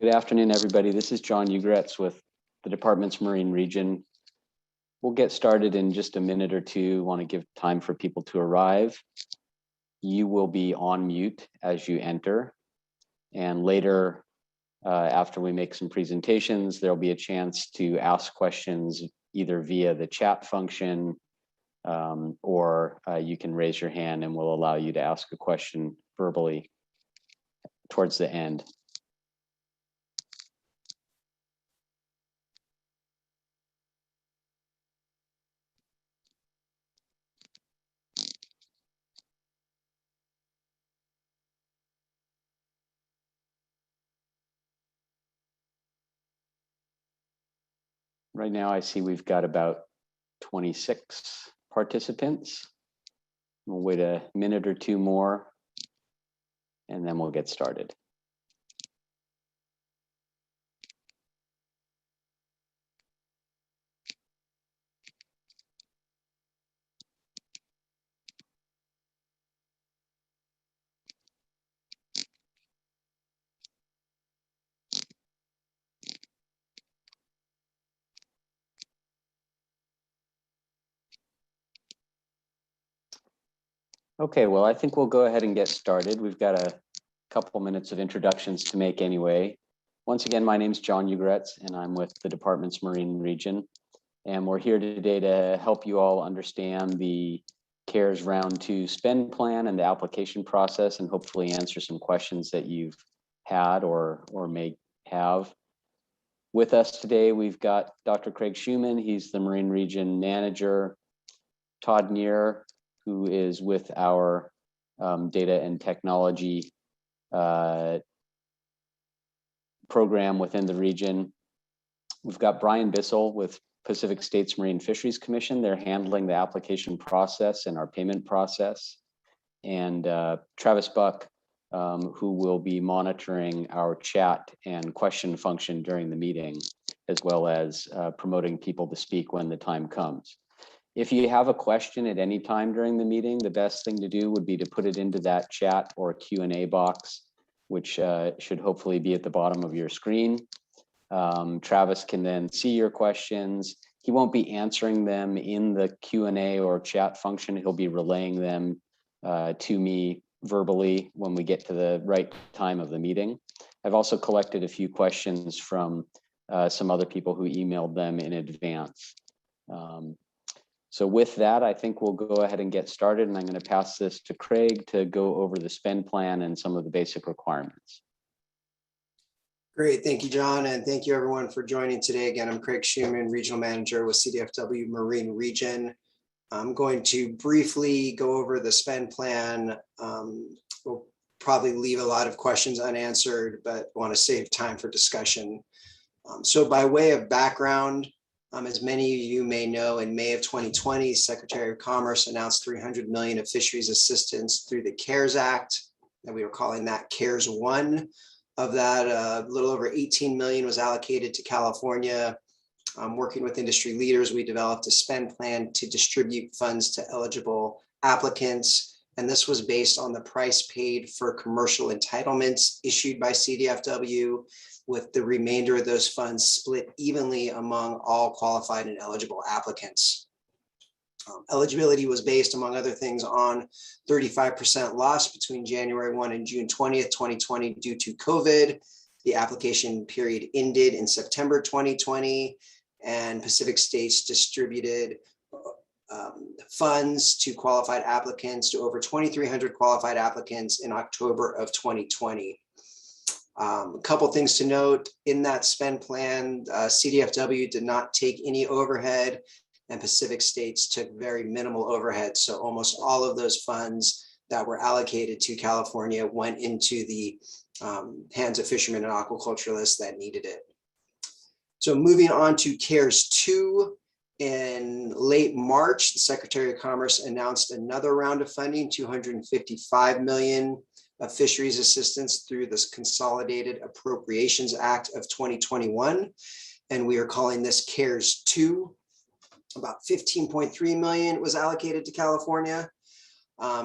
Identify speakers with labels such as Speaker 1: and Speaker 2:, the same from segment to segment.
Speaker 1: Good afternoon, everybody. This is John Ugretz with the Department's Marine Region. We'll get started in just a minute or two. Want to give time for people to arrive. You will be on mute as you enter. And later, after we make some presentations, there'll be a chance to ask questions either via the chat function or you can raise your hand and we'll allow you to ask a question verbally towards the end. Right now, I see we've got about 26 participants. We'll wait a minute or two more, and then we'll get started. Okay, well, I think we'll go ahead and get started. We've got a couple minutes of introductions to make anyway. Once again, my name is John Ugretz, and I'm with the Department's Marine Region. And we're here today to help you all understand the CARES Round 2 spend plan and the application process, and hopefully answer some questions that you've had or may have. With us today, we've got Dr. Craig Schumann. He's the Marine Region Manager. Todd Neer, who is with our data and technology program within the region. We've got Brian Bissell with Pacific States Marine Fisheries Commission. They're handling the application process and our payment process. And Travis Buck, who will be monitoring our chat and question function during the meeting, as well as promoting people to speak when the time comes. If you have a question at any time during the meeting, the best thing to do would be to put it into that chat or Q&A box, which should hopefully be at the bottom of your screen. Travis can then see your questions. He won't be answering them in the Q&A or chat function. He'll be relaying them to me verbally when we get to the right time of the meeting. I've also collected a few questions from some other people who emailed them in advance. So with that, I think we'll go ahead and get started, and I'm going to pass this to Craig to go over the spend plan and some of the basic requirements.
Speaker 2: Great, thank you, John, and thank you everyone for joining today. Again, I'm Craig Schumann, Regional Manager with CDFW Marine Region. I'm going to briefly go over the spend plan. We'll probably leave a lot of questions unanswered, but want to save time for discussion. So by way of background, as many of you may know, in May of 2020, Secretary of Commerce announced $300 million of fisheries assistance through the CARES Act, and we were calling that CARES 1. Of that, a little over 18 million was allocated to California. Working with industry leaders, we developed a spend plan to distribute funds to eligible applicants, and this was based on the price paid for commercial entitlements issued by CDFW, with the remainder of those funds split evenly among all qualified and eligible applicants. Eligibility was based, among other things, on 35% loss between January 1 and June 20th, 2020 due to COVID. The application period ended in September 2020, and Pacific States distributed funds to qualified applicants, to over 2,300 qualified applicants in October of 2020. A couple things to note in that spend plan: CDFW did not take any overhead, and Pacific States took very minimal overhead. So almost all of those funds that were allocated to California went into the hands of fishermen and aquaculturalists that needed it. So moving on to CARES 2, in late March, the Secretary of Commerce announced another round of funding, $255 million of fisheries assistance through this Consolidated Appropriations Act of 2021. And we are calling this CARES 2. About 15.3 million was allocated to California.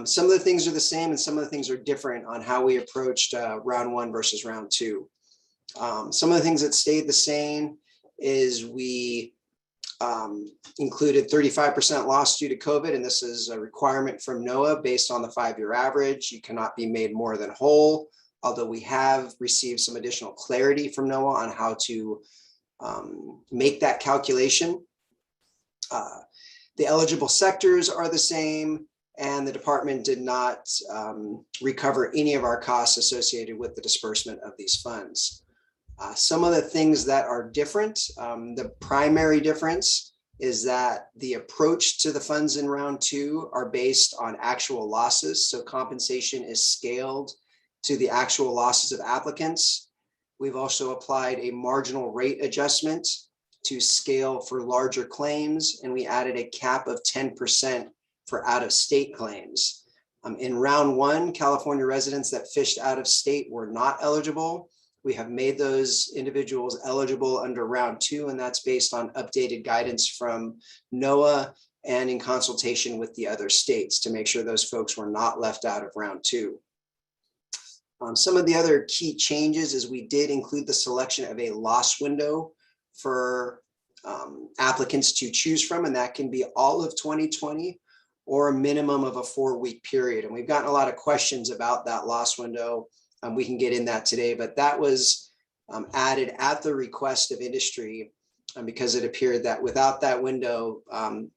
Speaker 2: Some of the things are the same and some of the things are different on how we approached round 1 versus round 2. Some of the things that stayed the same is we included 35% loss due to COVID, and this is a requirement from NOAA based on the 5-year average. You cannot be made more than whole, although we have received some additional clarity from NOAA on how to make that calculation. The eligible sectors are the same, and the department did not recover any of our costs associated with the disbursement of these funds. Some of the things that are different, the primary difference is that the approach to the funds in round 2 are based on actual losses. So compensation is scaled to the actual losses of applicants. We've also applied a marginal rate adjustment to scale for larger claims, and we added a cap of 10% for out-of-state claims. In round 1, California residents that fished out of state were not eligible. We have made those individuals eligible under round 2, and that's based on updated guidance from NOAA and in consultation with the other states to make sure those folks were not left out of round 2. Some of the other key changes is we did include the selection of a loss window for applicants to choose from, and that can be all of 2020 or a minimum of a 4-week period. And we've gotten a lot of questions about that loss window. We can get in that today, but that was added at the request of industry because it appeared that without that window,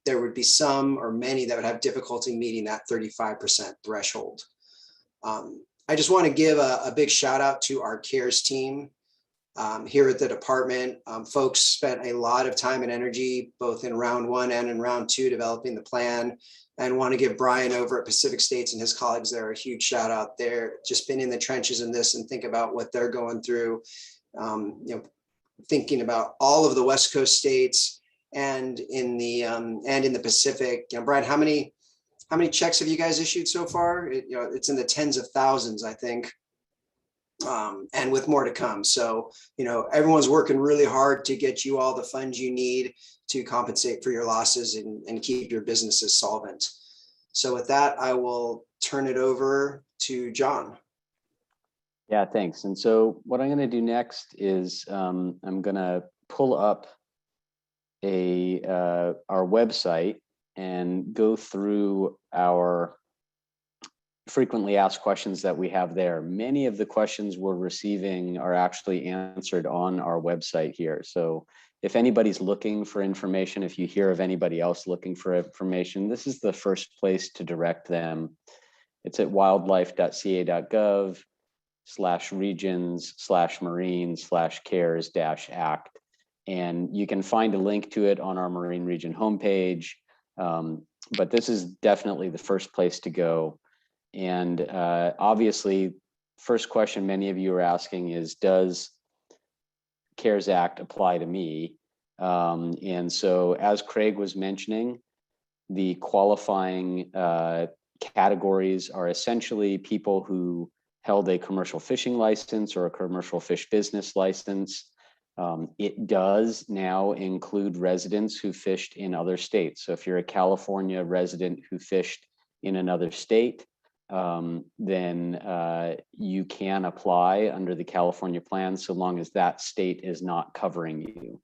Speaker 2: there would be some or many that would have difficulty meeting that 35% threshold. I just want to give a big shout out to our CARES team here at the department. Folks spent a lot of time and energy, both in round 1 and in round 2, developing the plan. And want to give Brian over at Pacific States and his colleagues there a huge shout out. They're just been in the trenches in this and think about what they're going through, thinking about all of the West Coast states and in the Pacific. Brian, how many checks have you guys issued so far? It's in the tens of thousands, I think, and with more to come. So, everyone's working really hard to get you all the funds you need to compensate for your losses and keep your businesses solvent. So with that, I will turn it over to John.
Speaker 1: Yeah, thanks. And so what I'm going to do next is I'm going to pull up our website and go through our frequently asked questions that we have there. Many of the questions we're receiving are actually answered on our website here. So if anybody's looking for information, if you hear of anybody else looking for information, this is the first place to direct them. It's at wildlife.ca.gov/regions/marine/CARES-Act. And you can find a link to it on our Marine Region homepage. But this is definitely the first place to go. And obviously, first question many of you are asking is, does CARES Act apply to me? And so as Craig was mentioning, the qualifying categories are essentially people who held a commercial fishing license or a commercial fish business license. It does now include residents who fished in other states. So if you're a California resident who fished in another state, then you can apply under the California plan so long as that state is not covering you.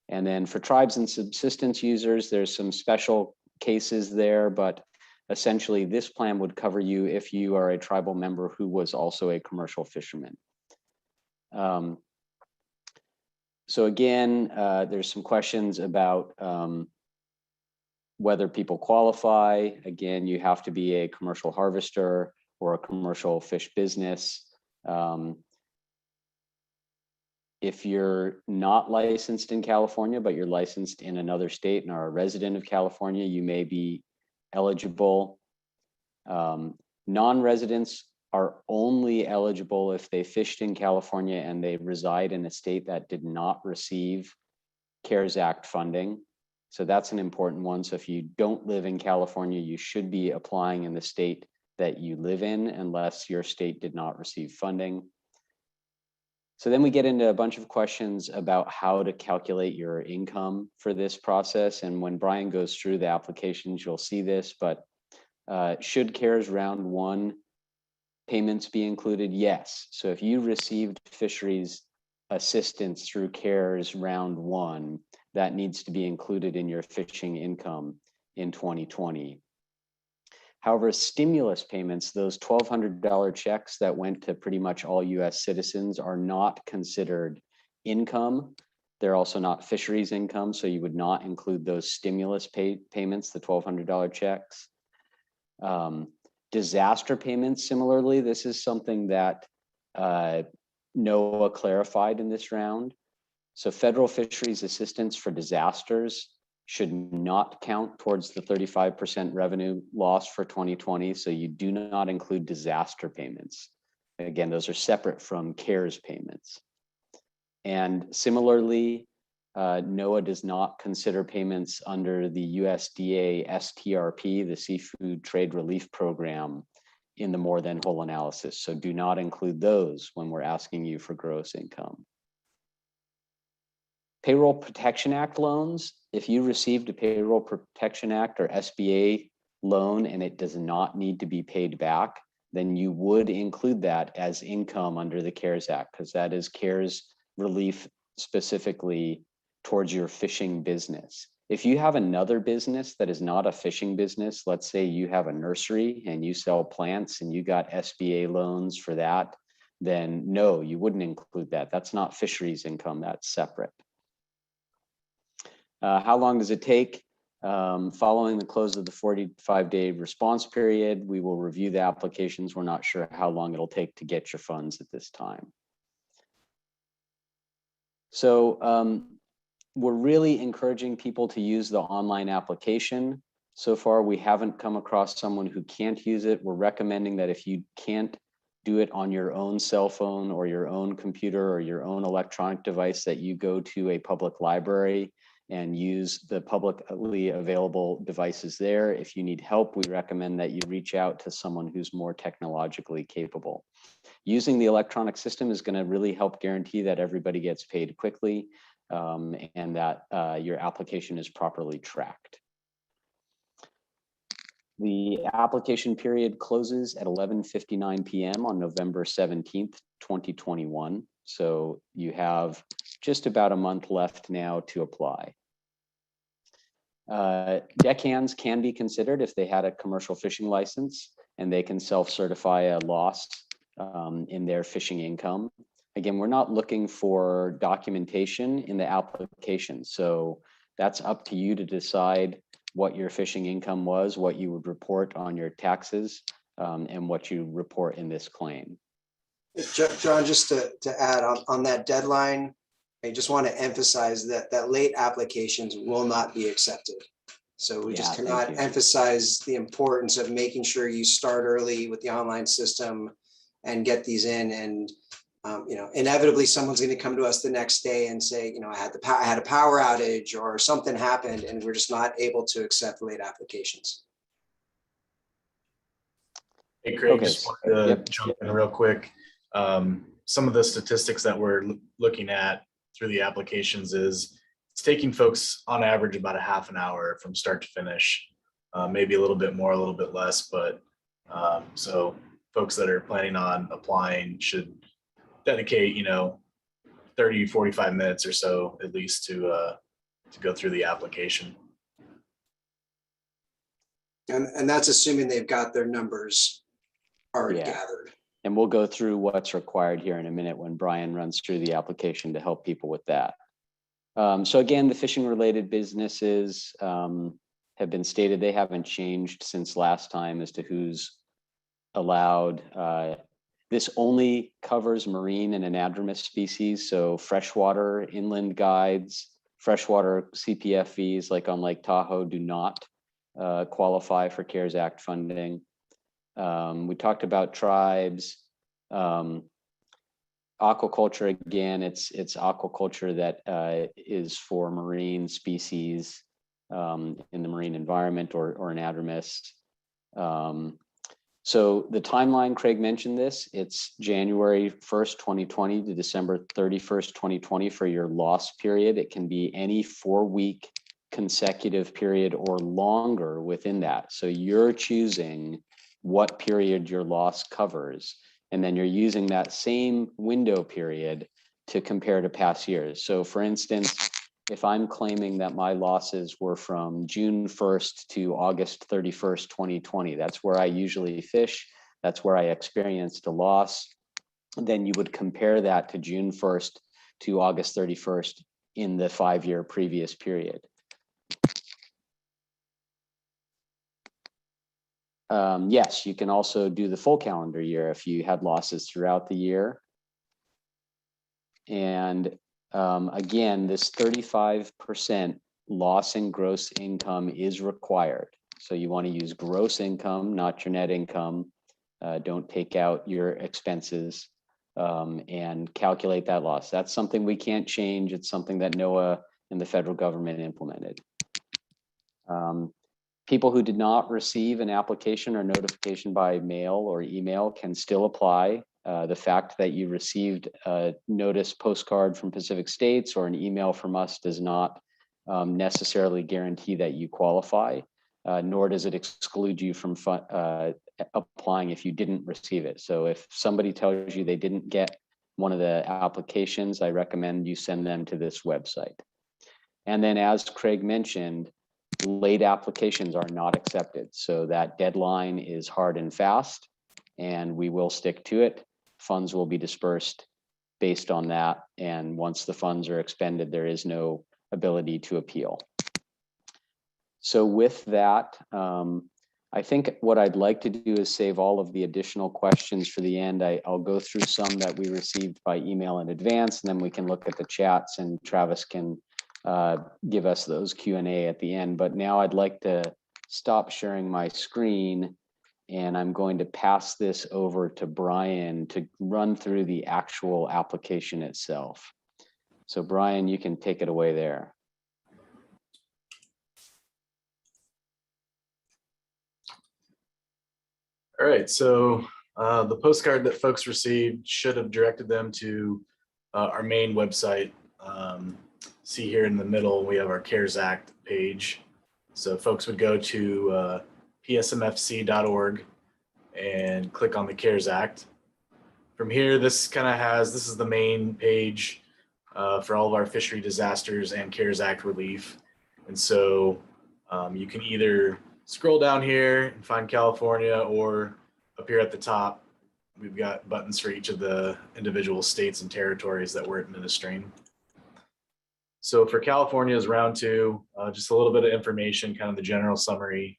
Speaker 1: And then for tribes and subsistence users, there's some special cases there, but essentially this plan would cover you if you are a tribal member who was also a commercial fisherman. So again, there's some questions about whether people qualify. Again, you have to be a commercial harvester or a commercial fish business. If you're not licensed in California, but you're licensed in another state and are a resident of California, you may be eligible. Non-residents are only eligible if they fished in California and they reside in a state that did not receive CARES Act funding. So that's an important one. So if you don't live in California, you should be applying in the state that you live in unless your state did not receive funding. So then we get into a bunch of questions about how to calculate your income for this process. And when Brian goes through the applications, you'll see this, but should CARES Round 1 payments be included? Yes. So if you received fisheries assistance through CARES round one, that needs to be included in your fishing income in 2020. However, stimulus payments, those $1,200 checks that went to pretty much all US citizens, are not considered income. They're also not fisheries income, so you would not include those stimulus payments, the $1,200 checks. Disaster payments, similarly, this is something that NOAA clarified in this round. So federal fisheries assistance for disasters should not count towards the 35% revenue loss for 2020. So you do not include disaster payments. Again, those are separate from CARES payments. And similarly, NOAA does not consider payments under the USDA STRP, the Seafood Trade Relief Program, in the more than whole analysis. So do not include those when we're asking you for gross income. Payroll Protection Act loans, if you received a Payroll Protection Act or SBA loan and it does not need to be paid back, then you would include that as income under the CARES Act, because that is CARES relief specifically towards your fishing business. If you have another business that is not a fishing business, let's say you have a nursery and you sell plants and you got SBA loans for that, then no, you wouldn't include that. That's not fisheries income, that's separate. How long does it take? Following the close of the 45-day response period, we will review the applications. We're not sure how long it'll take to get your funds at this time. So we're really encouraging people to use the online application. So far, we haven't come across someone who can't use it. We're recommending that if you can't do it on your own cell phone or your own computer or your own electronic device, that you go to a public library and use the publicly available devices there. If you need help, we recommend that you reach out to someone who's more technologically capable. Using the electronic system is going to really help guarantee that everybody gets paid quickly and that your application is properly tracked. The application period closes at 11:59 p.m. on November 17th, 2021. So you have just about a month left now to apply. Deckhands can be considered if they had a commercial fishing license, and they can self-certify a loss in their fishing income. Again, we're not looking for documentation in the application, so that's up to you to decide what your fishing income was, what you would report on your taxes, and what you report in this claim.
Speaker 2: John, just to add on that deadline, I just want to emphasize that late applications will not be accepted. So we just cannot emphasize the importance of making sure you start early with the online system and get these in. And you know, inevitably someone's going to come to us the next day and say, you know, I had a power outage or something happened, and we're just not able to accept late applications.
Speaker 3: Hey, Craig, just wanted to jump in real quick. Some of the statistics that we're looking at through the applications is it's taking folks on average about a half an hour from start to finish, maybe a little bit more, a little bit less, but so folks that are planning on applying should dedicate, you know, 30, 45 minutes or so at least to go through the application.
Speaker 2: And that's assuming they've got their numbers already gathered.
Speaker 1: And we'll go through what's required here in a minute when Brian runs through the application to help people with that. So again, the fishing related businesses have been stated. They haven't changed since last time as to who's allowed. This only covers marine and anadromous species. So freshwater inland guides, freshwater CPFVs like on Lake Tahoe do not qualify for CARES Act funding. We talked about tribes. Aquaculture, again, it's aquaculture that is for marine species in the marine environment or anadromous. So the timeline, Craig mentioned this, it's January 1st, 2020 to December 31st, 2020 for your loss period. It can be any 4-week consecutive period or longer within that. So you're choosing what period your loss covers. And then you're using that same window period to compare to past years. So for instance, if I'm claiming that my losses were from June 1st to August 31st, 2020, that's where I usually fish, that's where I experienced a loss, then you would compare that to June 1st to August 31st in the 5-year previous period. Yes, you can also do the full calendar year if you had losses throughout the year. And again, this 35% loss in gross income is required. So you want to use gross income, not your net income. Don't take out your expenses and calculate that loss. That's something we can't change. It's something that NOAA and the federal government implemented. People who did not receive an application or notification by mail or email can still apply. The fact that you received a notice postcard from Pacific States or an email from us does not necessarily guarantee that you qualify, nor does it exclude you from applying if you didn't receive it. So if somebody tells you they didn't get one of the applications, I recommend you send them to this website. And then as Craig mentioned, late applications are not accepted. So that deadline is hard and fast, and we will stick to it. Funds will be dispersed based on that. And once the funds are expended, there is no ability to appeal. So with that, I think what I'd like to do is save all of the additional questions for the end. I'll go through some that we received by email in advance, and then we can look at the chats and Travis can give us those Q&A at the end. But now I'd like to stop sharing my screen, and I'm going to pass this over to Brian to run through the actual application itself. So Brian, you can take it away there.
Speaker 3: All right, so the postcard that folks received should have directed them to our main website. See here in the middle, we have our CARES Act page. So folks would go to psmfc.org and click on the CARES Act. From here, this is the main page for all of our fishery disasters and CARES Act relief. And so you can either scroll down here and find California, or up here at the top, we've got buttons for each of the individual states and territories that we're administering. So for California's round 2, just a little bit of information, kind of the general summary.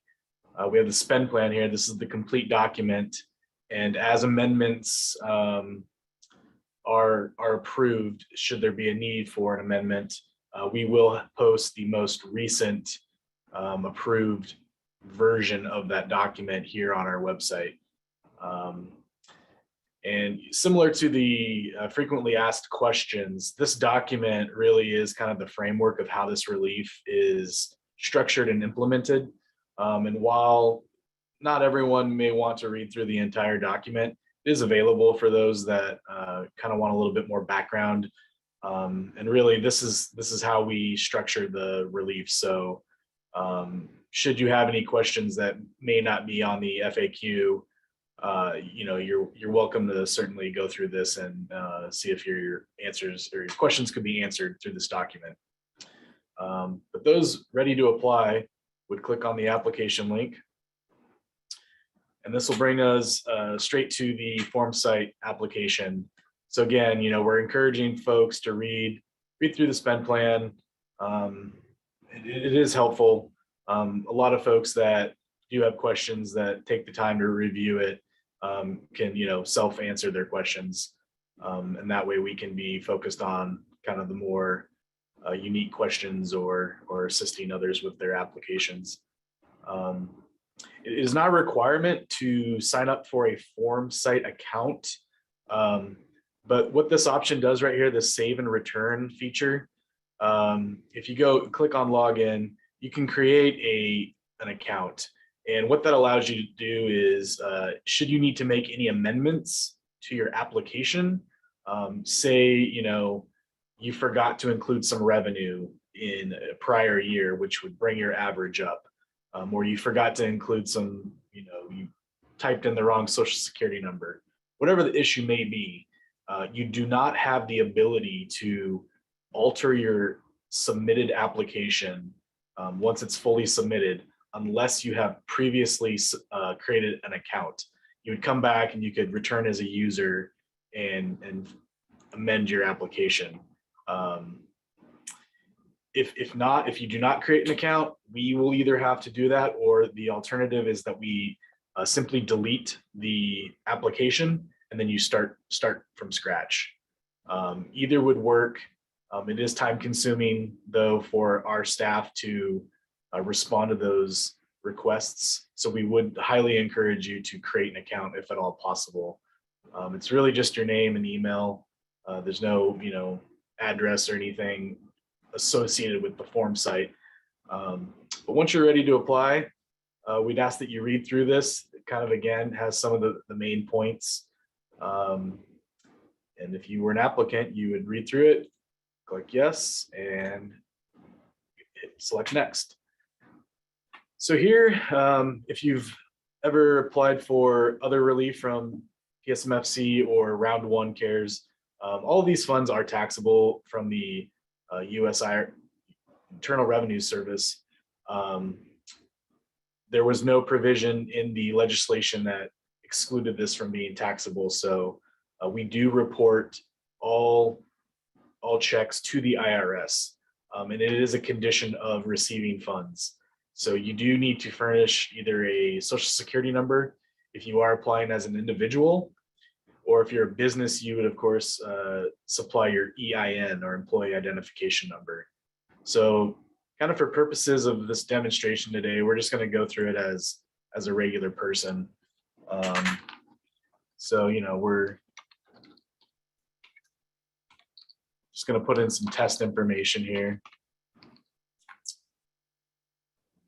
Speaker 3: We have the spend plan here. This is the complete document. And as amendments are approved, should there be a need for an amendment, we will post the most recent approved version of that document here on our website. And similar to the frequently asked questions, this document really is kind of the framework of how this relief is structured and implemented. And while not everyone may want to read through the entire document, it is available for those that kind of want a little bit more background. And really, this is how we structure the relief. So should you have any questions that may not be on the FAQ, you're welcome to certainly go through this and see if your answers or your questions could be answered through this document. But those ready to apply would click on the application link, and this will bring us straight to the form site application. So again, we're encouraging folks to read through the spend plan. It is helpful. A lot of folks that do have questions that take the time to review it can self-answer their questions, and that way we can be focused on kind of the more unique questions or assisting others with their applications. It is not a requirement to sign up for a form site account, but what this option does right here, the save and return feature, if you go click on login, you can create an account. And what that allows you to do is, should you need to make any amendments to your application, say, you forgot to include some revenue in a prior year, which would bring your average up, or you forgot to include some, you typed in the wrong social security number, whatever the issue may be, you do not have the ability to alter your submitted application once it's fully submitted, unless you have previously created an account. You would come back and you could return as a user and amend your application. If you do not create an account, we will either have to do that, or the alternative is that we simply delete the application and then you start from scratch. Either would work. It is time consuming though for our staff to respond to those requests. So we would highly encourage you to create an account if at all possible. It's really just your name and email. There's no, address or anything associated with the form site. But once you're ready to apply, we'd ask that you read through this. It kind of, again, has some of the main points. And if you were an applicant, you would read through it, click yes, and hit select next. So here, if you've ever applied for other relief from PSMFC or round one CARES, all of these funds are taxable from the USI Internal Revenue Service. There was no provision in the legislation that excluded this from being taxable. So we do report all checks to the IRS, and it is a condition of receiving funds. So you do need to furnish either a social security number if you are applying as an individual, or if you're a business, you would of course supply your EIN or employee identification number. So kind of for purposes of this demonstration today, we're just going to go through it as a regular person. So, we're just going to put in some test information here.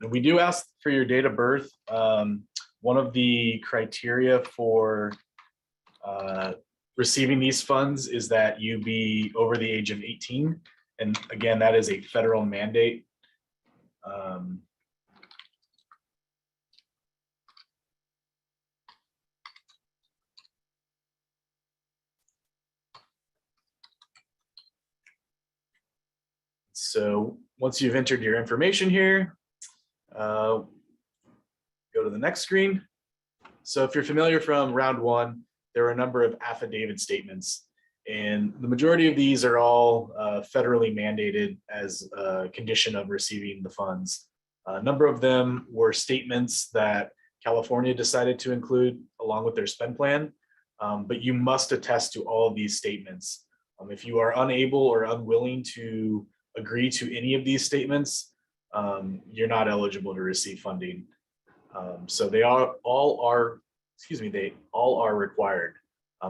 Speaker 3: And we do ask for your date of birth. One of the criteria for receiving these funds is that you be over the age of 18. And again, that is a federal mandate. So once you've entered your information here, go to the next screen. So if you're familiar from round one, there are a number of affidavit statements, and the majority of these are all federally mandated as a condition of receiving the funds. A number of them were statements that California decided to include along with their spend plan, but you must attest to all of these statements. If you are unable or unwilling to agree to any of these statements, you're not eligible to receive funding. So they all are required.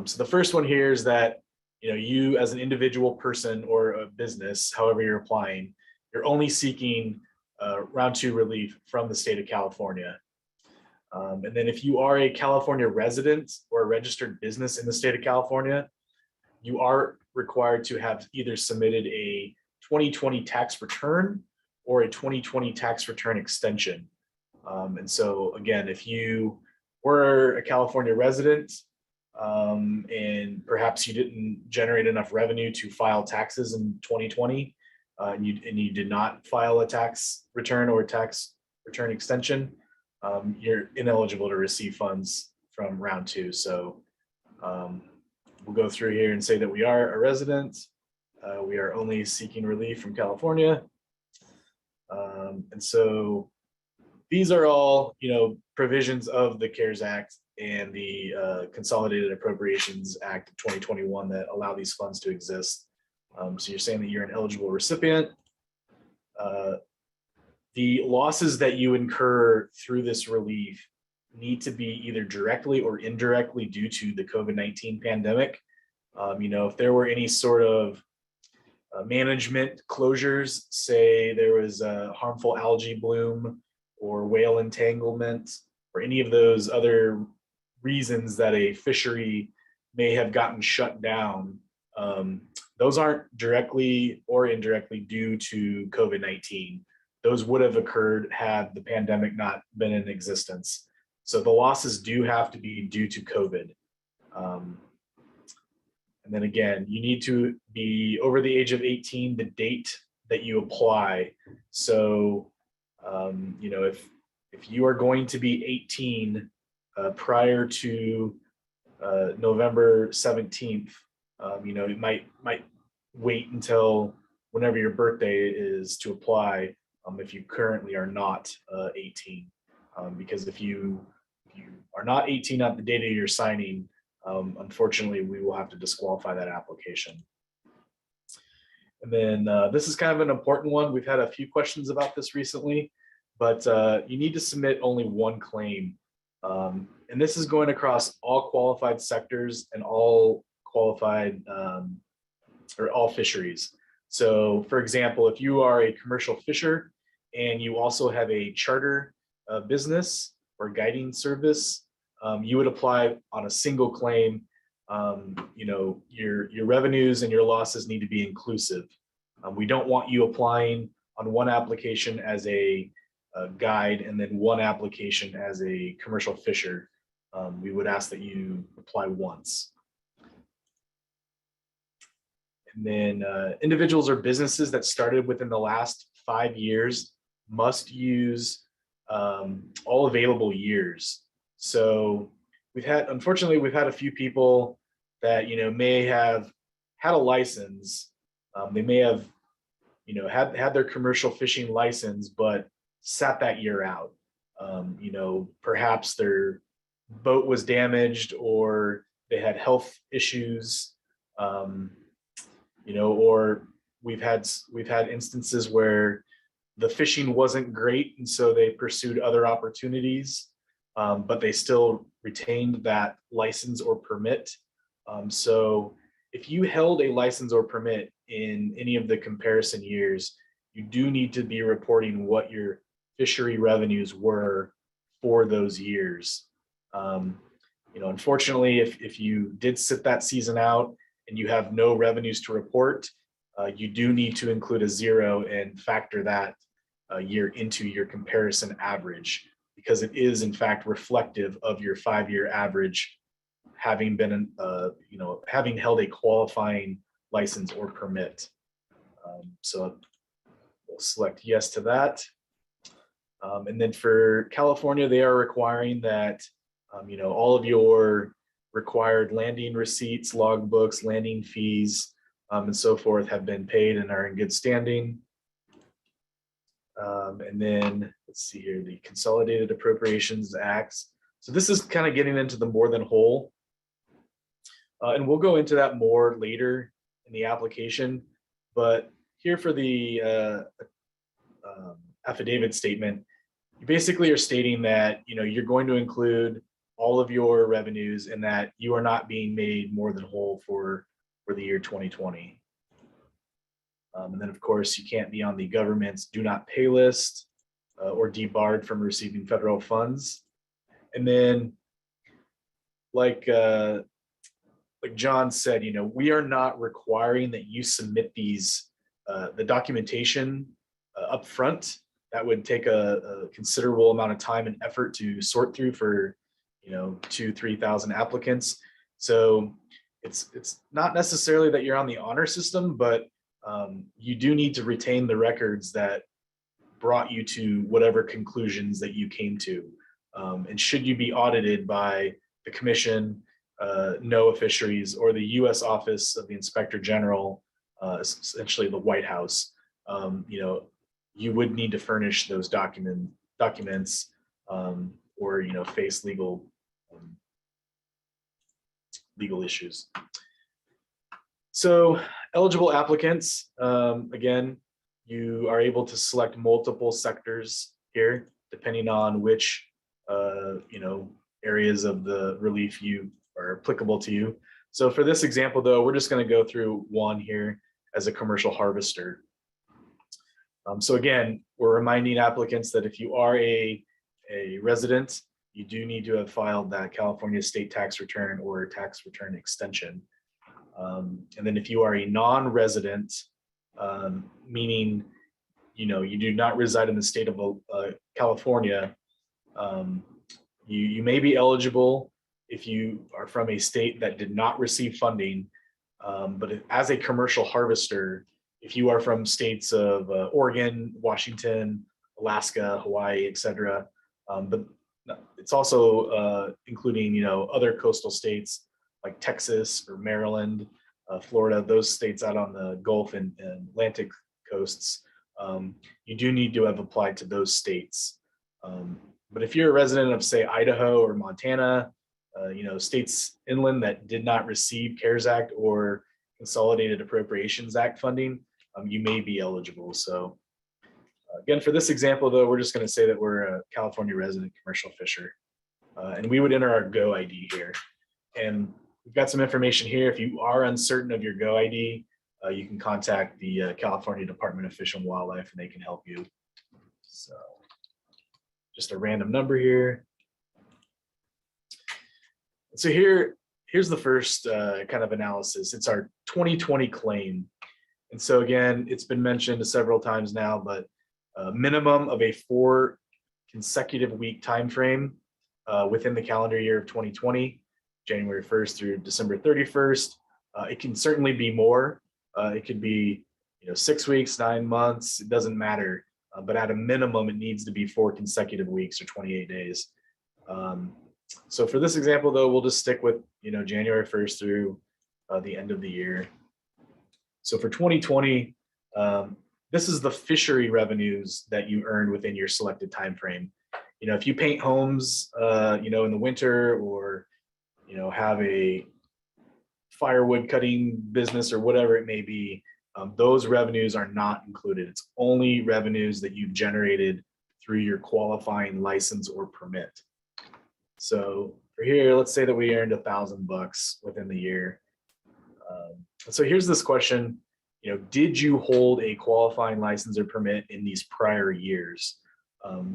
Speaker 3: So the first one here is that you as an individual person or a business, however you're applying, you're only seeking round two relief from the state of California. And then if you are a California resident or a registered business in the state of California, you are required to have either submitted a 2020 tax return or a 2020 tax return extension. And so again, if you were a California resident and perhaps you didn't generate enough revenue to file taxes in 2020, and you did not file a tax return or a tax return extension, you're ineligible to receive funds from round two. So we'll go through here and say that we are a resident. We are only seeking relief from California. And so these are all, provisions of the CARES Act and the Consolidated Appropriations Act of 2021 that allow these funds to exist. So you're saying that you're an eligible recipient. The losses that you incur through this relief need to be either directly or indirectly due to the COVID-19 pandemic. If there were any sort of management closures, say there was a harmful algae bloom or whale entanglement, or any of those other reasons that a fishery may have gotten shut down, those aren't directly or indirectly due to COVID-19. Those would have occurred had the pandemic not been in existence. So the losses do have to be due to COVID. And then again, you need to be over the age of 18 the date that you apply. So, you know, if you are going to be 18 prior to November 17th, you know, it might wait until whenever your birthday is to apply, if you currently are not 18. Because if you are not 18 at the date of your signing, unfortunately, we will have to disqualify that application. And then this is kind of an important one. We've had a few questions about this recently, but you need to submit only one claim. And this is going across all qualified sectors and all qualified or all fisheries. So for example, if you are a commercial fisher and you also have a charter business or guiding service, you would apply on a single claim. You know, your revenues and your losses need to be inclusive. We don't want you applying on one application as a guide and then one application as a commercial fisher. We would ask that you apply once. And then individuals or businesses that started within the last 5 years must use all available years. So unfortunately, we've had a few people that, you know, may have had a license. They may have, you know, had their commercial fishing license, but sat that year out. You know, perhaps their boat was damaged or they had health issues. You know, or we've had instances where the fishing wasn't great, and so they pursued other opportunities, but they still retained that license or permit. So if you held a license or permit in any of the comparison years, you do need to be reporting what your fishery revenues were for those years. You know, unfortunately, if you did sit that season out and you have no revenues to report, you do need to include a 0 and factor that year into your comparison average, because it is in fact reflective of your 5-year average, having been, you know, having held a qualifying license or permit. So we'll select yes to that. And then for California, they are requiring that, you know, all of your required landing receipts, logbooks, landing fees, and so forth have been paid and are in good standing. And then let's see here, the Consolidated Appropriations Acts. So this is kind of getting into the more than whole. And we'll go into that more later in the application. But here for the affidavit statement, you basically are stating that, you know, you're going to include all of your revenues and that you are not being made more than whole for the year 2020. And then of course you can't be on the government's do not pay list or debarred from receiving federal funds. And then like John said, you know, we are not requiring that you submit these, the documentation up front. That would take a considerable amount of time and effort to sort through for, you know, 2,000-3,000 applicants. So it's not necessarily that you're on the honor system, but you do need to retain the records that brought you to whatever conclusions that you came to. And should you be audited by the Commission, NOAA Fisheries, or the U.S. Office of the Inspector General, essentially the White House, you know, you would need to furnish those documents or, you know, face legal issues. So eligible applicants, again, you are able to select multiple sectors here, depending on which, you know, areas of the relief you are applicable to you. So for this example, though, we're just going to go through one here as a commercial harvester. So again, we're reminding applicants that if you are a resident, you do need to have filed that California state tax return or tax return extension. And then if you are a non-resident, meaning, you know, you do not reside in the state of California, you may be eligible if you are from a state that did not receive funding, But as a commercial harvester, if you are from states of Oregon, Washington, Alaska, Hawaii, etc., but it's also including other coastal states like Texas or Maryland, Florida, those states out on the Gulf and Atlantic coasts. You do need to have applied to those states. But if you're a resident of, say, Idaho or Montana, states inland that did not receive CARES Act or Consolidated Appropriations Act funding, you may be eligible. So again, for this example, though, we're just going to say that we're a California resident commercial fisher, and we would enter our GO ID here. And we've got some information here. If you are uncertain of your GO ID, you can contact the California Department of Fish and Wildlife, and they can help you. So just a random number here. So here's the first kind of analysis. It's our 2020 claim. And so again, it's been mentioned several times now, but minimum of a 4 consecutive week time frame within the calendar year of 2020, January 1st through December 31st. It can certainly be more. It could be 6 weeks, 9 months, it doesn't matter. But at a minimum, it needs to be 4 consecutive weeks or 28 days. So for this example, though, we'll just stick with January 1st through the end of the year. So for 2020, this is the fishery revenues that you earned within your selected time frame. If you paint homes, in the winter, or have a firewood cutting business or whatever it may be, those revenues are not included. It's only revenues that you've generated through your qualifying license or permit. So for here, let's say that we earned $1,000 within the year. So here's this question, did you hold a qualifying license or permit in these prior years?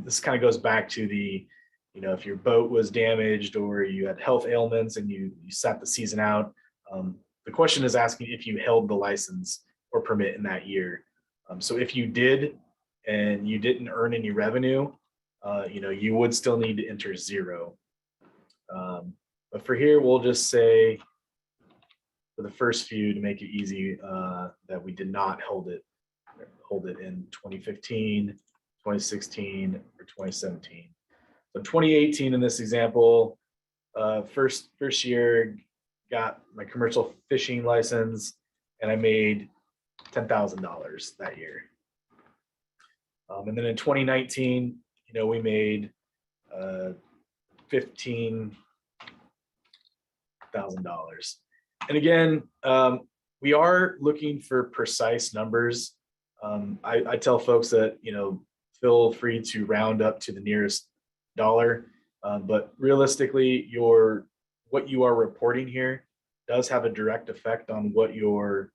Speaker 3: This kind of goes back to the, if your boat was damaged or you had health ailments and you sat the season out. The question is asking if you held the license or permit in that year. So if you did and you didn't earn any revenue, you would still need to enter 0. But for here, we'll just say for the first few, to make it easy, that we did not hold it in 2015, 2016, or 2017. So 2018 in this example, first year, got my commercial fishing license, and I made $10,000 that year. And then in 2019, we made $15,000. And again, we are looking for precise numbers. I tell folks that, feel free to round up to the nearest dollar, but realistically, what you are reporting here does have a direct effect on what your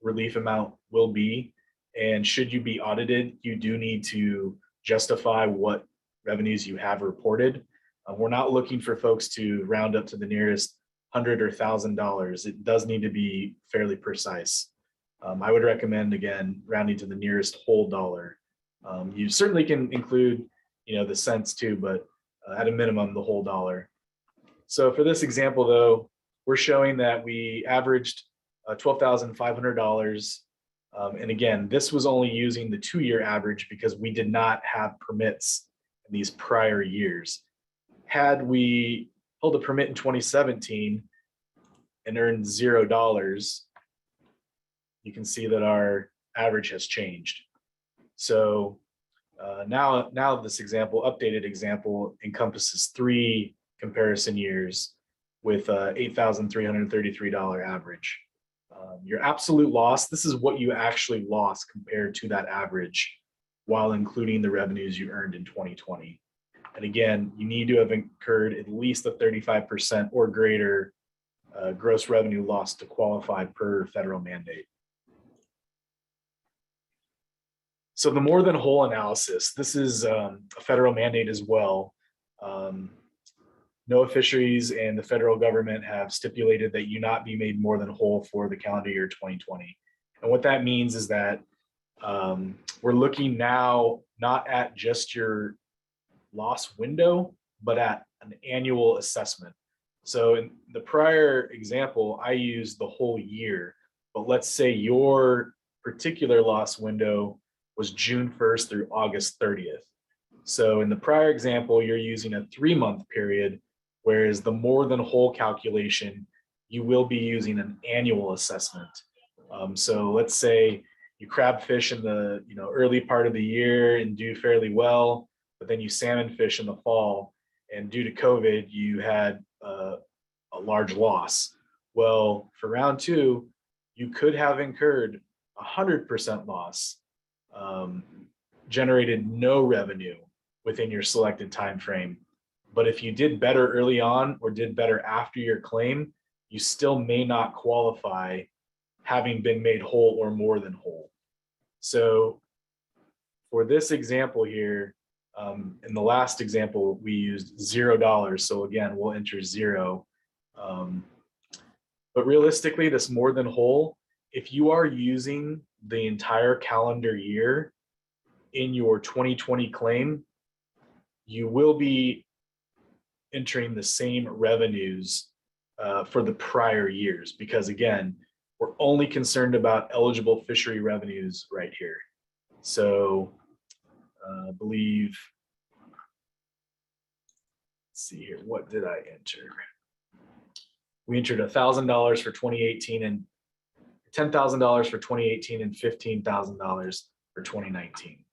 Speaker 3: relief amount will be. And should you be audited, you do need to justify what revenues you have reported. We're not looking for folks to round up to the nearest $100 or $1,000. It does need to be fairly precise. I would recommend, again, rounding to the nearest whole dollar. You certainly can include, the cents too, but at a minimum, the whole dollar. So for this example, though, we're showing that we averaged $12,500. And again, this was only using the 2-year average because we did not have permits in these prior years. Had we held a permit in 2017 and earned $0, you can see that our average has changed. So now this example, updated example, encompasses 3 comparison years with $8,333 average. Your absolute loss, this is what you actually lost compared to that average while including the revenues you earned in 2020. And again, you need to have incurred at least a 35% or greater gross revenue loss to qualify per federal mandate. So the more than whole analysis, this is a federal mandate as well. NOAA Fisheries and the federal government have stipulated that you not be made more than whole for the calendar year 2020. And what that means is that we're looking now not at just your loss window, but at an annual assessment. So in the prior example, I used the whole year, but let's say your particular loss window was June 1st through August 30th. So in the prior example, you're using a 3-month period, whereas the more than whole calculation, you will be using an annual assessment. So let's say you crab fish in the early part of the year and do fairly well, but then you salmon fish in the fall, and due to COVID, you had a large loss. Well, for round 2, you could have incurred 100% loss, generated no revenue within your selected time frame. But if you did better early on or did better after your claim, you still may not qualify, having been made whole or more than whole. So for this example here, in the last example, we used $0. So again, we'll enter 0. But realistically, this more than whole, if you are using the entire calendar year in your 2020 claim, you will be entering the same revenues for the prior years, because again, we're only concerned about eligible fishery revenues right here. So I believe, let's see here, what did I enter? We entered $1,000 for 2018 and $10,000 for 2018 and $15,000 for 2019.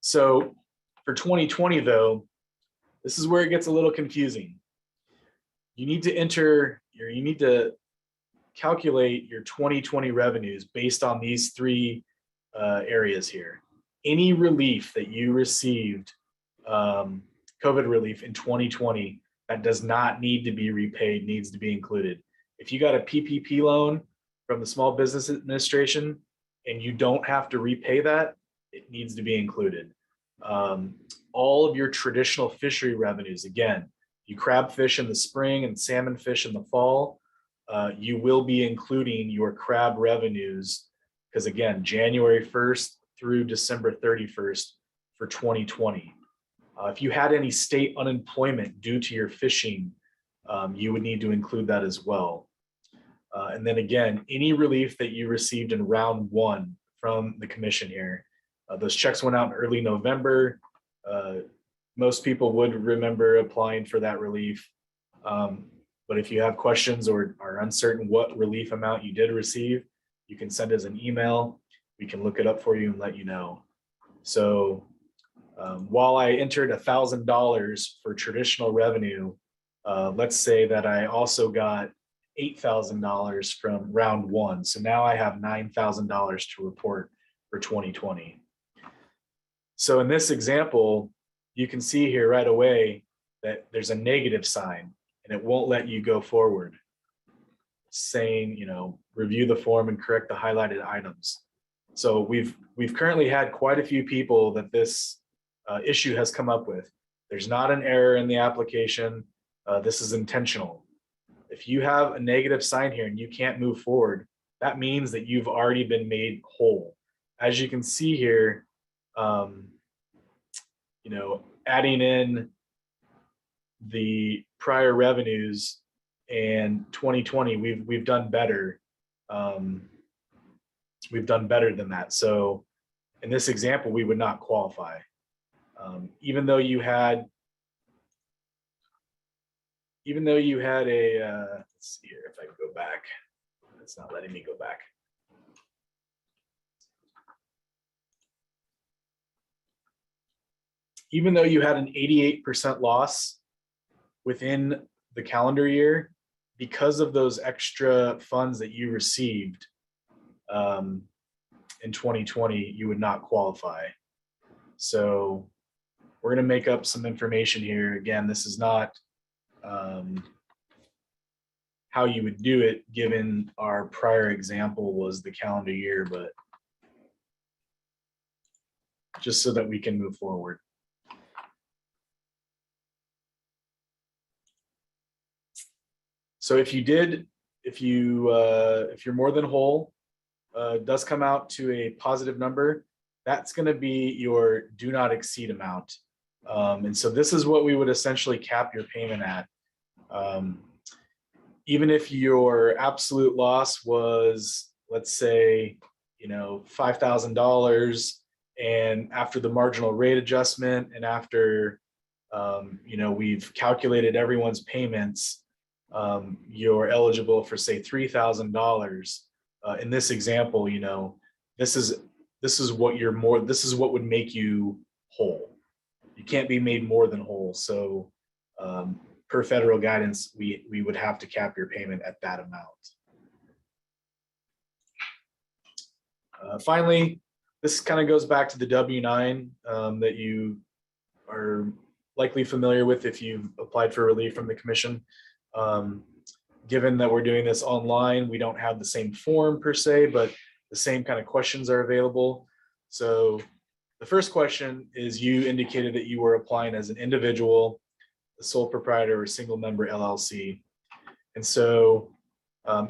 Speaker 3: So for 2020 though, this is where it gets a little confusing. You need to calculate your 2020 revenues based on these 3 areas here. Any relief that you received, COVID relief in 2020, that does not need to be repaid, needs to be included. If you got a PPP loan from the Small Business Administration and you don't have to repay that, it needs to be included. All of your traditional fishery revenues, again, you crab fish in the spring and salmon fish in the fall, you will be including your crab revenues, because again, January 1st through December 31st for 2020. If you had any state unemployment due to your fishing, you would need to include that as well. And then again, any relief that you received in round 1 from the commission here, those checks went out in early November. Most people would remember applying for that relief. But if you have questions or are uncertain what relief amount you did receive, you can send us an email. We can look it up for you and let you know. So while I entered $1,000 for traditional revenue, let's say that I also got $8,000 from round 1. So now I have $9,000 to report for 2020. So in this example, you can see here right away that there's a negative sign and it won't let you go forward, saying, review the form and correct the highlighted items. So we've currently had quite a few people that this issue has come up with. There's not an error in the application. This is intentional. If you have a negative sign here and you can't move forward, that means that you've already been made whole. As you can see here, adding in the prior revenues and 2020, we've done better. We've done better than that. So in this example, we would not qualify. Even though you had a, let's see here if I can go back. It's not letting me go back. Even though you had an 88% loss within the calendar year, because of those extra funds that you received in 2020, you would not qualify. So we're going to make up some information here. Again, this is not how you would do it, given our prior example was the calendar year, but just so that we can move forward. So if you're more than whole, does come out to a positive number, that's going to be your do not exceed amount. And so this is what we would essentially cap your payment at. Even if your absolute loss was, let's say, $5,000, and after the marginal rate adjustment and after we've calculated everyone's payments, you're eligible for, say, $3,000. In this example, this is what would make you whole. You can't be made more than whole. So per federal guidance, we would have to cap your payment at that amount. Finally, this kind of goes back to the W-9 that you are likely familiar with if you've applied for relief from the commission. Given that we're doing this online, we don't have the same form per se, but the same kind of questions are available. So the first question is, you indicated that you were applying as an individual, a sole proprietor, or single member LLC. And so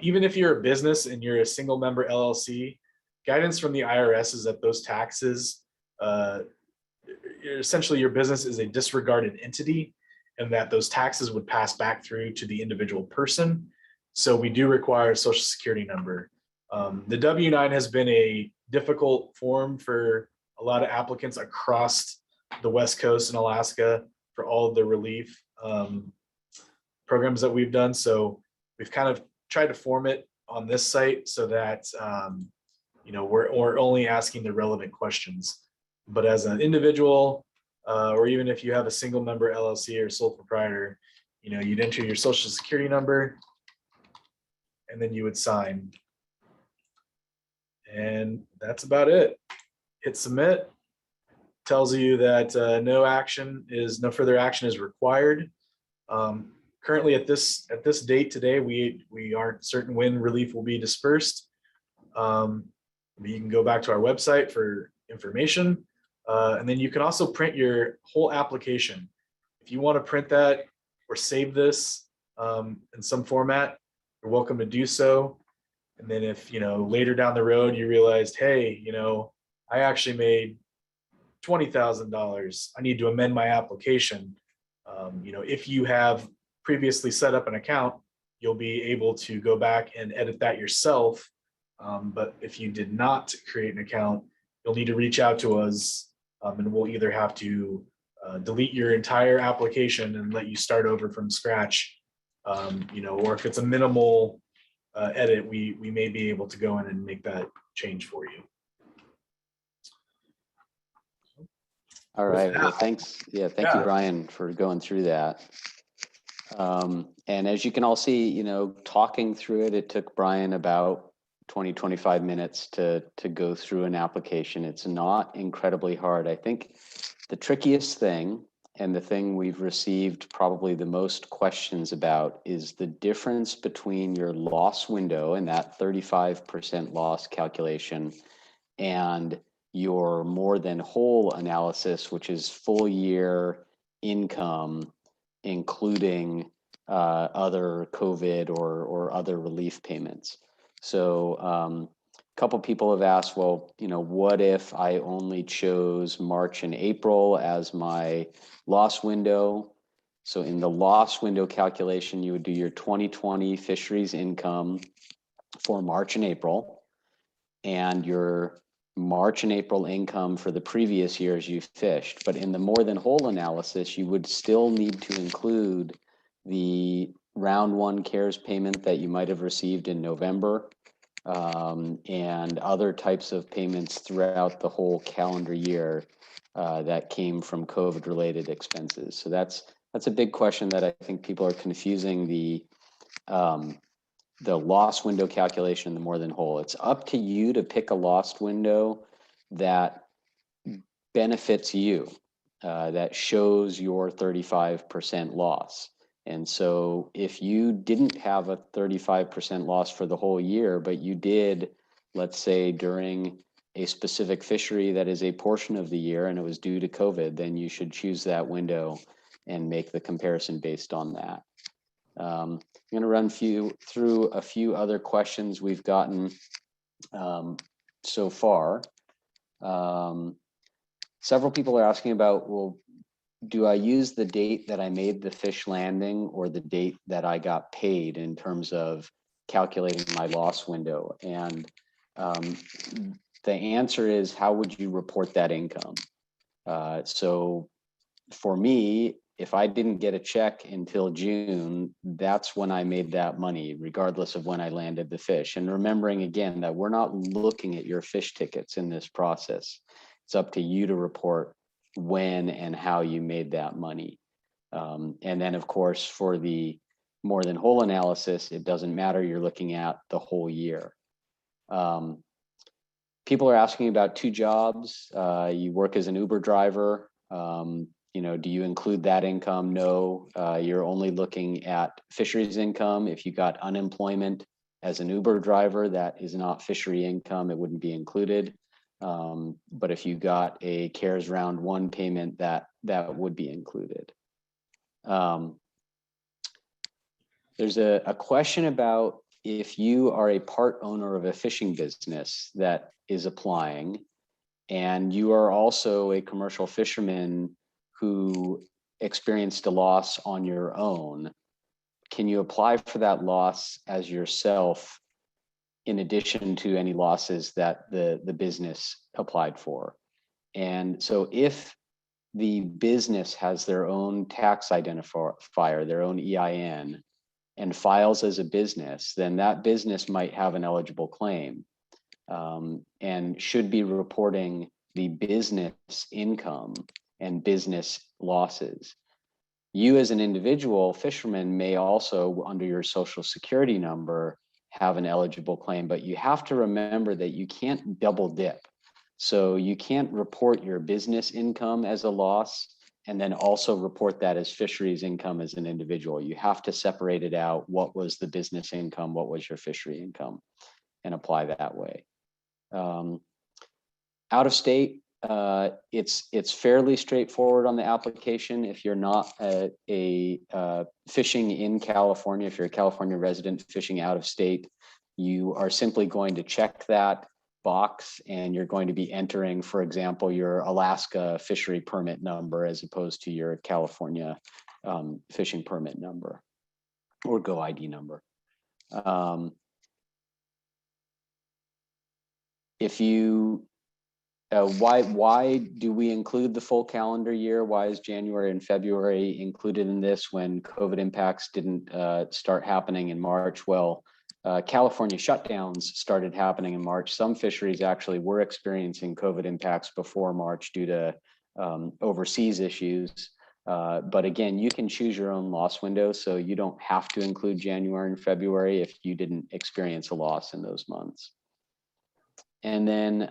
Speaker 3: even if you're a business and you're a single member LLC, guidance from the IRS is that those taxes, essentially your business is a disregarded entity, and that those taxes would pass back through to the individual person. So we do require a social security number. The W-9 has been a difficult form for a lot of applicants across the West Coast and Alaska for all of the relief programs that we've done. So we've kind of tried to form it on this site so that we're only asking the relevant questions. But as an individual, or even if you have a single member LLC or sole proprietor, you'd enter your social security number and then you would sign. And that's about it. Hit submit. Tells you that no further action is required. Currently at this date today, we aren't certain when relief will be dispersed. You can go back to our website for information. And then you can also print your whole application. If you want to print that or save this in some format, you're welcome to do so. And then if, later down the road, you realized, hey, I actually made $20,000, I need to amend my application. If you have previously set up an account, you'll be able to go back and edit that yourself. But if you did not create an account, you'll need to reach out to us, and we'll either have to delete your entire application and let you start over from scratch, or if it's a minimal edit, we may be able to go in and make that change for you.
Speaker 1: All right, well, thanks. Yeah, thank you, Brian, for going through that. And as you can all see, talking through it, it took Brian about 20-25 minutes to go through an application. It's not incredibly hard. I think the trickiest thing, and the thing we've received probably the most questions about, is the difference between your loss window and that 35% loss calculation and your more than whole analysis, which is full year income, including other COVID or other relief payments. So a couple people have asked, well, what if I only chose March and April as my loss window? So in the loss window calculation, you would do your 2020 fisheries income for March and April, and your March and April income for the previous years you fished. But in the more than whole analysis, you would still need to include the round one CARES payment that you might have received in November, and other types of payments throughout the whole calendar year that came from COVID related expenses. So that's a big question that I think people are confusing the loss window calculation and the more than whole. It's up to you to pick a loss window that benefits you, that shows your 35% loss. And so if you didn't have a 35% loss for the whole year, but you did, let's say, during a specific fishery that is a portion of the year and it was due to COVID, then you should choose that window and make the comparison based on that. I'm going to run through a few other questions we've gotten so far. Several people are asking about, well, do I use the date that I made the fish landing or the date that I got paid in terms of calculating my loss window? And the answer is, how would you report that income? So for me, if I didn't get a check until June, that's when I made that money, regardless of when I landed the fish. And remembering again that we're not looking at your fish tickets in this process. It's up to you to report when and how you made that money. And then of course, for the more than whole analysis, it doesn't matter, you're looking at the whole year. People are asking about two jobs. You work as an Uber driver. Do you include that income? No, you're only looking at fisheries income. If you got unemployment as an Uber driver, that is not fishery income, it wouldn't be included. But if you got a CARES round 1 payment, that would be included. There's a question about if you are a part owner of a fishing business that is applying, and you are also a commercial fisherman who experienced a loss on your own, can you apply for that loss as yourself in addition to any losses that the business applied for? And so if the business has their own tax identifier, their own EIN, and files as a business, then that business might have an eligible claim and should be reporting the business income and business losses. You as an individual fisherman may also, under your social security number, have an eligible claim, but you have to remember that you can't double dip. So you can't report your business income as a loss and then also report that as fisheries income as an individual. You have to separate it out. What was the business income? What was your fishery income? And apply that way. Out of state, it's fairly straightforward on the application. If you're not fishing in California, if you're a California resident fishing out of state, you are simply going to check that box and you're going to be entering, for example, your Alaska fishery permit number as opposed to your California fishing permit number or Go ID number. If you why do we include the full calendar year? Why is January and February included in this when COVID impacts didn't start happening in March? Well, California shutdowns started happening in March. Some fisheries actually were experiencing COVID impacts before March due to overseas issues. But again, you can choose your own loss window, so you don't have to include January and February if you didn't experience a loss in those months. And then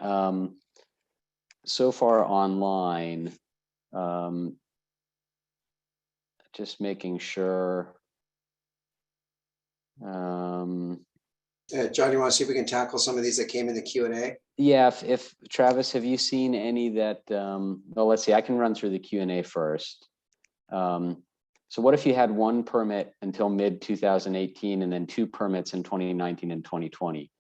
Speaker 1: so far online, just making sure.
Speaker 2: John, you want to see if we can tackle some of these that came in the Q&A?
Speaker 1: Yeah, if Travis, have you seen any that, well, let's see, I can run through the Q&A first. So what if you had one permit until mid 2018 and then two permits in 2019 and 2020?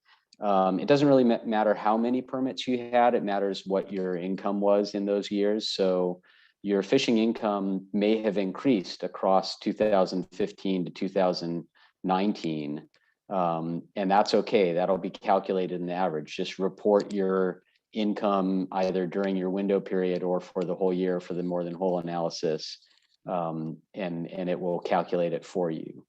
Speaker 1: It doesn't really matter how many permits you had, it matters what your income was in those years. So your fishing income may have increased across 2015 to 2019. And that's okay, that'll be calculated in the average. Just report your income either during your window period or for the whole year for the more than whole analysis, and it will calculate it for you.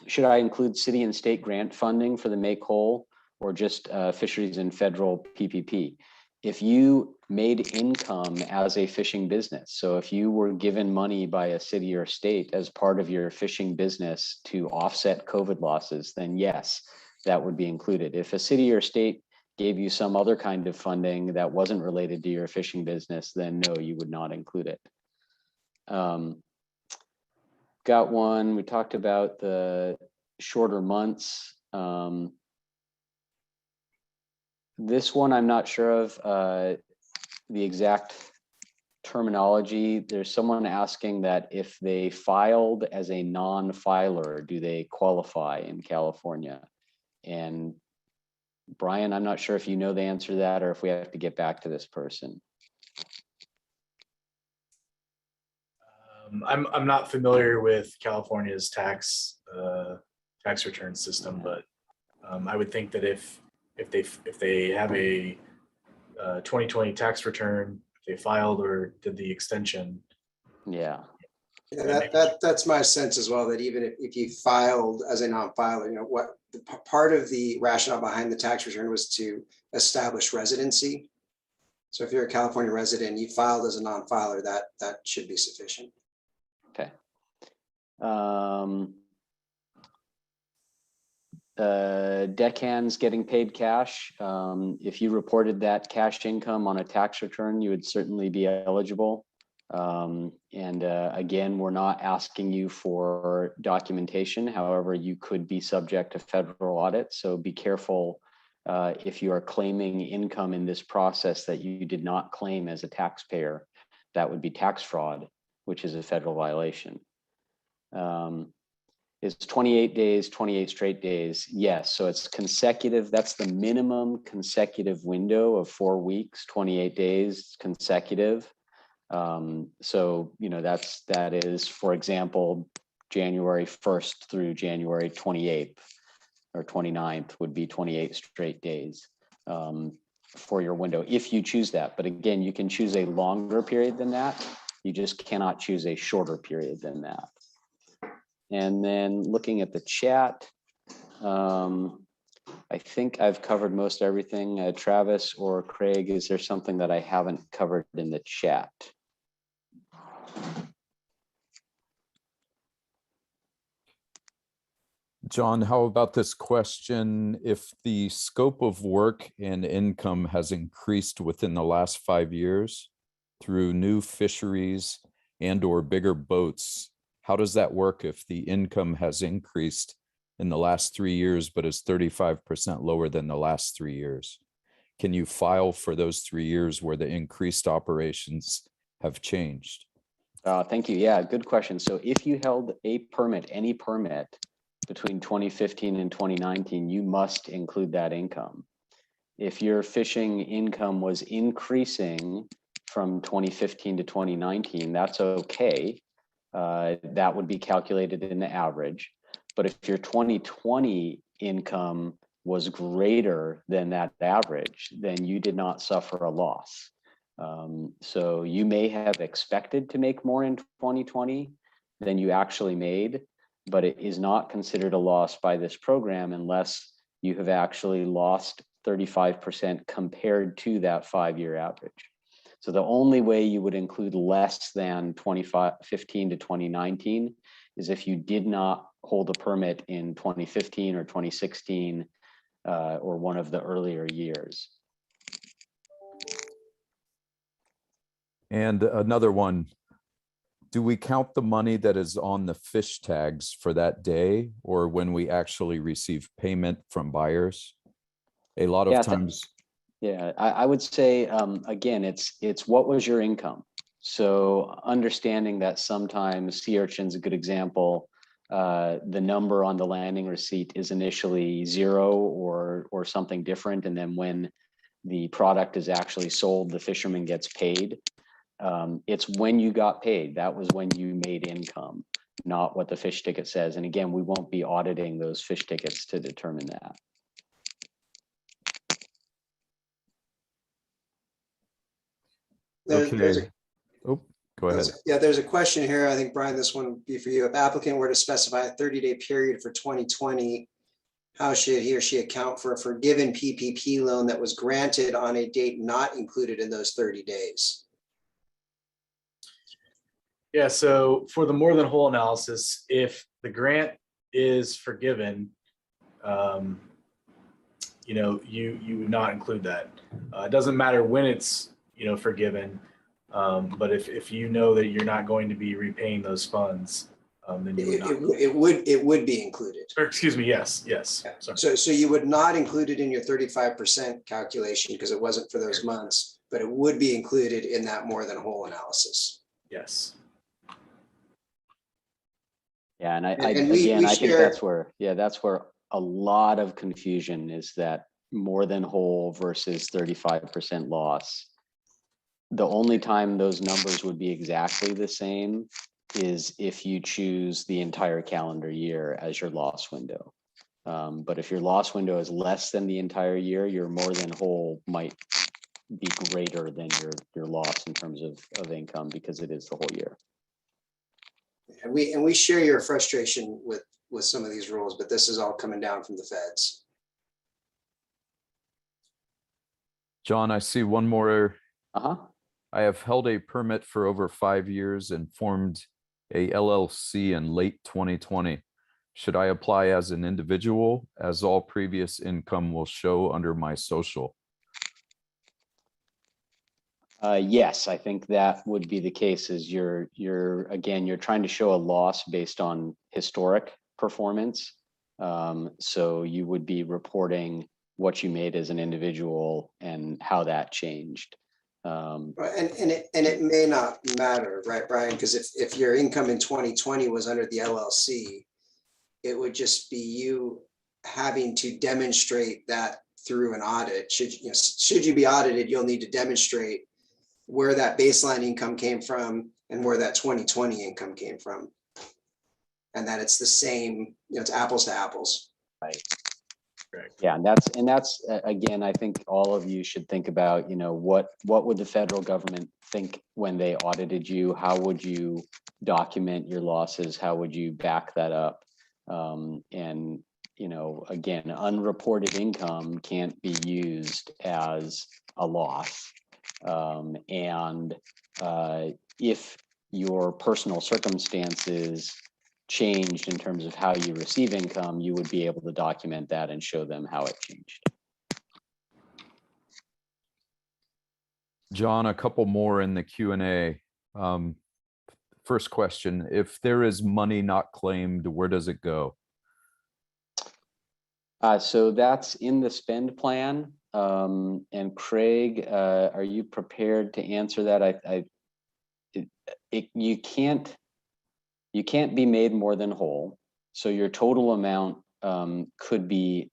Speaker 1: Should I include city and state grant funding for the make whole or just fisheries and federal PPP? If you made income as a fishing business, so if you were given money by a city or state as part of your fishing business to offset COVID losses, then yes, that would be included. If a city or state gave you some other kind of funding that wasn't related to your fishing business, then no, you would not include it. Got one, we talked about the shorter months. This one I'm not sure of the exact terminology. There's someone asking that if they filed as a non-filer, do they qualify in California? And Brian, I'm not sure if you know the answer to that or if we have to get back to this person.
Speaker 3: I'm not familiar with California's tax return system, but I would think that if they have a 2020 tax return, if they filed or did the extension.
Speaker 1: Yeah.
Speaker 2: That's my sense as well, that even if you filed as a non-filer, what part of the rationale behind the tax return was to establish residency. So if you're a California resident, you filed as a non-filer, that should be sufficient.
Speaker 1: Okay. Deckhands getting paid cash. If you reported that cash income on a tax return, you would certainly be eligible. Again, we're not asking you for documentation. However, you could be subject to federal audit. So be careful if you are claiming income in this process that you did not claim as a taxpayer. That would be tax fraud, which is a federal violation. Is 28 days, 28 straight days? Yes, so it's consecutive. That's the minimum consecutive window of 4 weeks, 28 days consecutive. So, that is, for example, January 1st through January 28th or 29th would be 28 straight days for your window, if you choose that. But again, you can choose a longer period than that. You just cannot choose a shorter period than that. And then looking at the chat, I think I've covered most everything. Travis or Craig, is there something that I haven't covered in the chat?
Speaker 4: John, how about this question? If the scope of work and income has increased within the last 5 years through new fisheries and/or bigger boats, how does that work if the income has increased in the last 3 years, but is 35% lower than the last 3 years? Can you file for those 3 years where the increased operations have changed?
Speaker 1: Thank you. Yeah, good question. So if you held a permit, any permit between 2015 and 2019, you must include that income. If your fishing income was increasing from 2015 to 2019, that's okay. That would be calculated in the average. But if your 2020 income was greater than that average, then you did not suffer a loss. So you may have expected to make more in 2020 than you actually made, but it is not considered a loss by this program unless you have actually lost 35% compared to that 5-year average. So the only way you would include less than 2015 to 2019 is if you did not hold a permit in 2015 or 2016 or one of the earlier years.
Speaker 4: And another one, do we count the money that is on the fish tags for that day or when we actually receive payment from buyers? A lot of times.
Speaker 1: Yeah, I would say, again, it's what was your income? So understanding that sometimes sea urchin's a good example, the number on the landing receipt is initially 0 or something different. And then when the product is actually sold, the fisherman gets paid. It's when you got paid. That was when you made income, not what the fish ticket says. And again, we won't be auditing those fish tickets to determine that.
Speaker 4: Okay. Oh, go ahead.
Speaker 2: Yeah, there's a question here. I think, Brian, this one would be for you. If applicant were to specify a 30-day period for 2020, how should he or she account for a forgiven PPP loan that was granted on a date not included in those 30 days?
Speaker 3: Yeah, so for the more than whole analysis, if the grant is forgiven, you would not include that. It doesn't matter when it's forgiven, but if you know that you're not going to be repaying those funds, then you would not.
Speaker 2: It would be included.
Speaker 3: Or, excuse me. Yes.
Speaker 2: Yeah.
Speaker 3: Sorry.
Speaker 2: So you would not include it in your 35% calculation because it wasn't for those months, but it would be included in that more than whole analysis.
Speaker 3: Yes.
Speaker 1: Yeah, and I think that's where a lot of confusion is, that more than whole versus 35% loss. The only time those numbers would be exactly the same is if you choose the entire calendar year as your loss window. But if your loss window is less than the entire year, your more than whole might be greater than your loss in terms of income because it is the whole year.
Speaker 2: And we share your frustration with some of these rules, but this is all coming down from the feds.
Speaker 4: John, I see one more.
Speaker 1: Uh-huh.
Speaker 4: I have held a permit for over 5 years and formed a LLC in late 2020. Should I apply as an individual, as all previous income will show under my social?
Speaker 1: Yes, I think that would be the case. Is you're trying to show a loss based on historic performance. So you would be reporting what you made as an individual and how that changed.
Speaker 2: And it may not matter, right, Brian? Because if your income in 2020 was under the LLC, it would just be you having to demonstrate that through an audit. Should you be audited, you'll need to demonstrate where that baseline income came from and where that 2020 income came from, and that it's the same. It's apples to apples.
Speaker 1: Right. Correct. Yeah, and that's again, I think all of you should think about, what would the federal government think when they audited you? How would you document your losses? How would you back that up? And again, unreported income can't be used as a loss. And if your personal circumstances changed in terms of how you receive income, you would be able to document that and show them how it changed.
Speaker 4: John, a couple more in the Q&A. First question, if there is money not claimed, where does it go?
Speaker 1: So that's in the spend plan. And Craig, are you prepared to answer that? You can't be made more than whole. So your total amount could be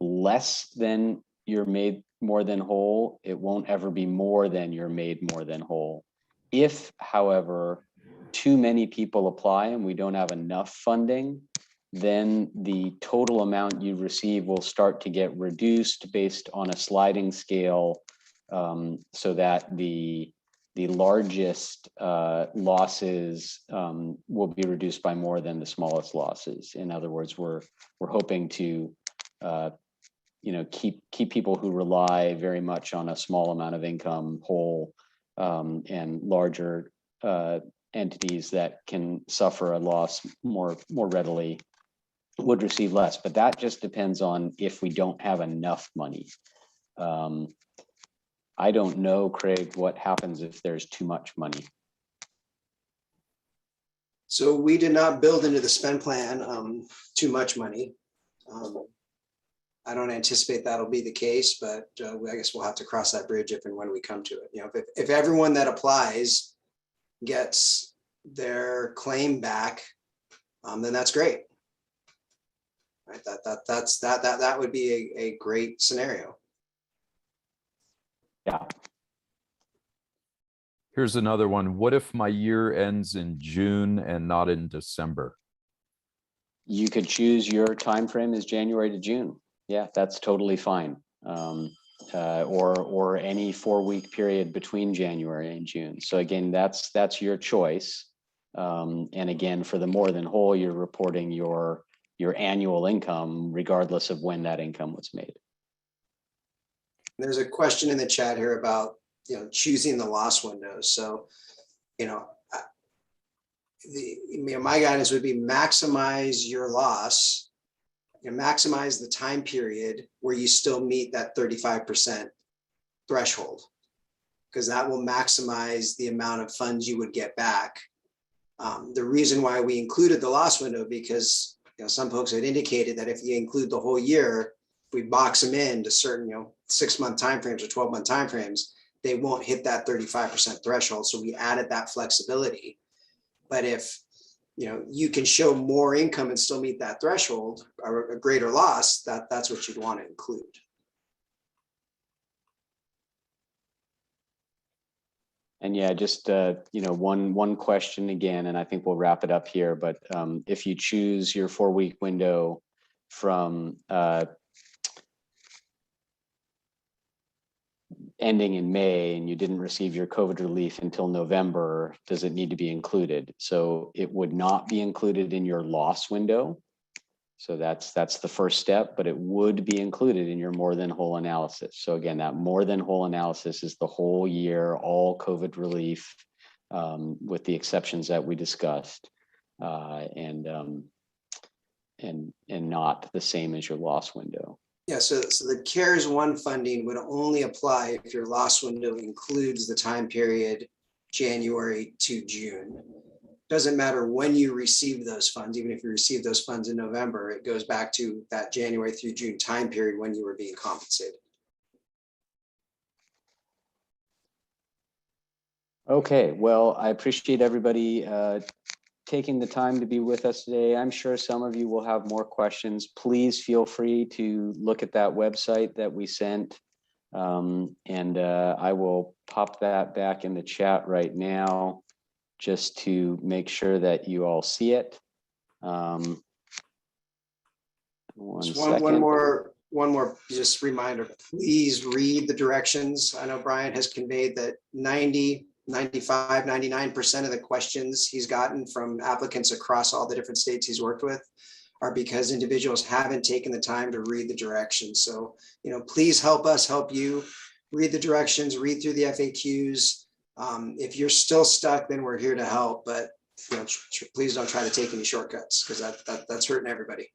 Speaker 1: less than you're made more than whole. It won't ever be more than you're made more than whole. If, however, too many people apply and we don't have enough funding, then the total amount you receive will start to get reduced based on a sliding scale, so that the largest losses will be reduced by more than the smallest losses. In other words, we're hoping to keep people who rely very much on a small amount of income whole, and larger entities that can suffer a loss more readily would receive less. But that just depends on if we don't have enough money. I don't know, Craig, what happens if there's too much money.
Speaker 2: So we did not build into the spend plan too much money. I don't anticipate that'll be the case, but I guess we'll have to cross that bridge if and when we come to it. If everyone that applies gets their claim back, then that's great. Right? That would be a great scenario.
Speaker 1: Yeah.
Speaker 4: Here's another one. What if my year ends in June and not in December?
Speaker 1: You could choose your time frame as January to June. Yeah, that's totally fine. Or any 4-week period between January and June. So again, that's your choice. And again, for the more than whole, you're reporting your annual income, regardless of when that income was made.
Speaker 2: There's a question in the chat here about choosing the loss windows. So my guidance would be maximize your loss, maximize the time period where you still meet that 35% threshold, because that will maximize the amount of funds you would get back. The reason why we included the loss window, because some folks had indicated that if you include the whole year, if we box them into certain 6-month timeframes or 12-month timeframes, they won't hit that 35% threshold. So we added that flexibility. But if you can show more income and still meet that threshold, or a greater loss, that's what you'd want to include.
Speaker 1: And yeah, just, one question again, and I think we'll wrap it up here, but if you choose your 4-week window from ending in May and you didn't receive your COVID relief until November, does it need to be included? So it would not be included in your loss window. So that's the first step, but it would be included in your more than whole analysis. So again, that more than whole analysis is the whole year, all COVID relief, with the exceptions that we discussed, and not the same as your loss window.
Speaker 2: Yeah, so the CARES 1 funding would only apply if your loss window includes the time period January to June. Doesn't matter when you receive those funds, even if you receive those funds in November, it goes back to that January through June time period when you were being compensated.
Speaker 1: Okay, well, I appreciate everybody taking the time to be with us today. I'm sure some of you will have more questions. Please feel free to look at that website that we sent. And I will pop that back in the chat right now just to make sure that you all see it. One
Speaker 2: more just reminder, please read the directions. I know Brian has conveyed that 90, 95, 99% of the questions he's gotten from applicants across all the different states he's worked with are because individuals haven't taken the time to read the directions. So, please help us help you. Read the directions, read through the FAQs. If you're still stuck, then we're here to help, but please don't try to take any shortcuts, because that's hurting everybody.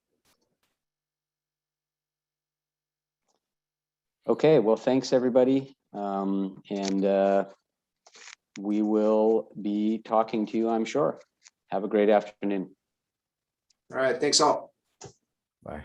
Speaker 1: Okay, well, thanks everybody. And we will be talking to you, I'm sure. Have a great afternoon.
Speaker 2: All right, thanks all.
Speaker 4: Bye.